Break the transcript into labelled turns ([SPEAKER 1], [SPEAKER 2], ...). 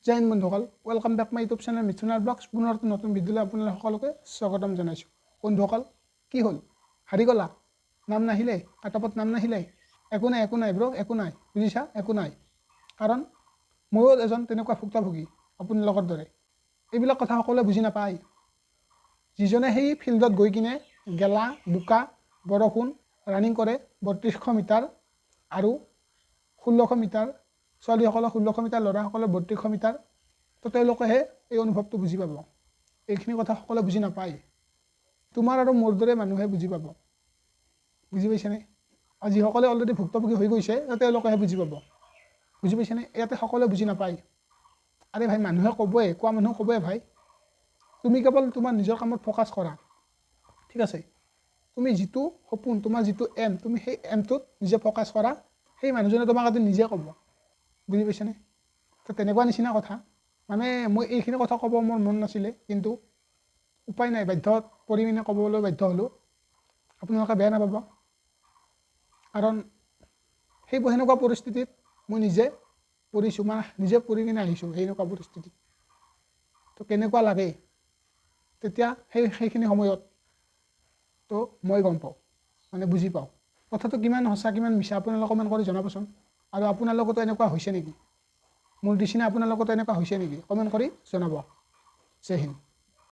[SPEAKER 1] জয় হিন্দ বন্ধুসকল, welcome back my YouTube channel মিথুনাৰ ব্লগছ। পুনৰ নতুন ভিডিঅ'লৈ আপোনালোক সকলোকে স্বাগতম জনাইছোঁ। বন্ধুসকল, কি হ'ল? হাৰি গ'লা? নাম নাহিলে? কাটঅফত নাম নাহিলে? একো নাই ব্ৰ, একো নাই, বুজিছা? একো নাই। কাৰণ ময়ো এজন তেনেকুৱা ভুক্তভোগী আপোনালোকৰ দৰে। এইবিলাক কথা সকলোৱে বুজি নাপায়। যিজনে সেই ফিল্ডত গৈ কিনে গেলা বোকা বৰষুণ ৰানিং কৰে ৩২০০ মিটাৰ আৰু ১৬০০ মিটাৰ, ছোৱালীসকলৰ ১৬০০ মিটাৰ, ল'ৰাসকলৰ ৩২০০ মিটাৰ, তো তেওঁলোকেহে এই অনুভৱটো বুজি পাব। এইখিনি কথা সকলোৱে বুজি নাপায়। তোমাৰ আৰু মোৰ দৰে মানুহে বুজি পাব, বুজি পাইছেনে? আৰু যিসকলে অলৰেডি ভুক্তভোগী হৈ গৈছে তেওঁলোকেহে বুজি পাব, বুজি পাইছেনে? ইয়াতে সকলোৱে বুজি নাপায়। আৰে ভাই, মানুহে ক'বই, কোৱা মানুহে ক'বই ভাই, তুমি কেৱল তোমাৰ নিজৰ কামত ফ'কাছ কৰা, ঠিক আছে? তুমি যিটো সপোন, তোমাৰ যিটো এম, তুমি সেই এমটোত নিজে ফ'কাছ কৰা, সেই মানুহজনে তোমাক আজি নিজে ক'ব, বুজি পাইছেনে? তো তেনেকুৱা নিচিনা কথা। মানে মই এইখিনি কথা ক'ব মোৰ মন নাছিলে, কিন্তু উপায় নাই, বাধ্যত পৰি কিনে ক'বলৈ বাধ্য হ'লোঁ। আপোনালোকে বেয়া নাপাব, কাৰণ সেনেকুৱা পৰিস্থিতিত মই নিজে পৰিছোঁ, নিজে পৰি কিনে আহিছোঁ সেনেকুৱা পৰিস্থিতিত। তো কেনেকুৱা লাগে তেতিয়া সেইখিনি সময়ত, তো মই গম পাওঁ, মানে বুজি পাওঁ কথাটো কিমান সঁচা কিমান মিছা। আপোনালোকে কমেণ্ট কৰি জনাবচোন। আৰু আপোনাৰ লগতো এনেকুৱা হৈছে নেকি? মোৰ নিচিনা আপোনাৰ লগতো এনেকুৱা হৈছে নেকি? কমেণ্ট কৰি জনাব। জয় হিন্দ।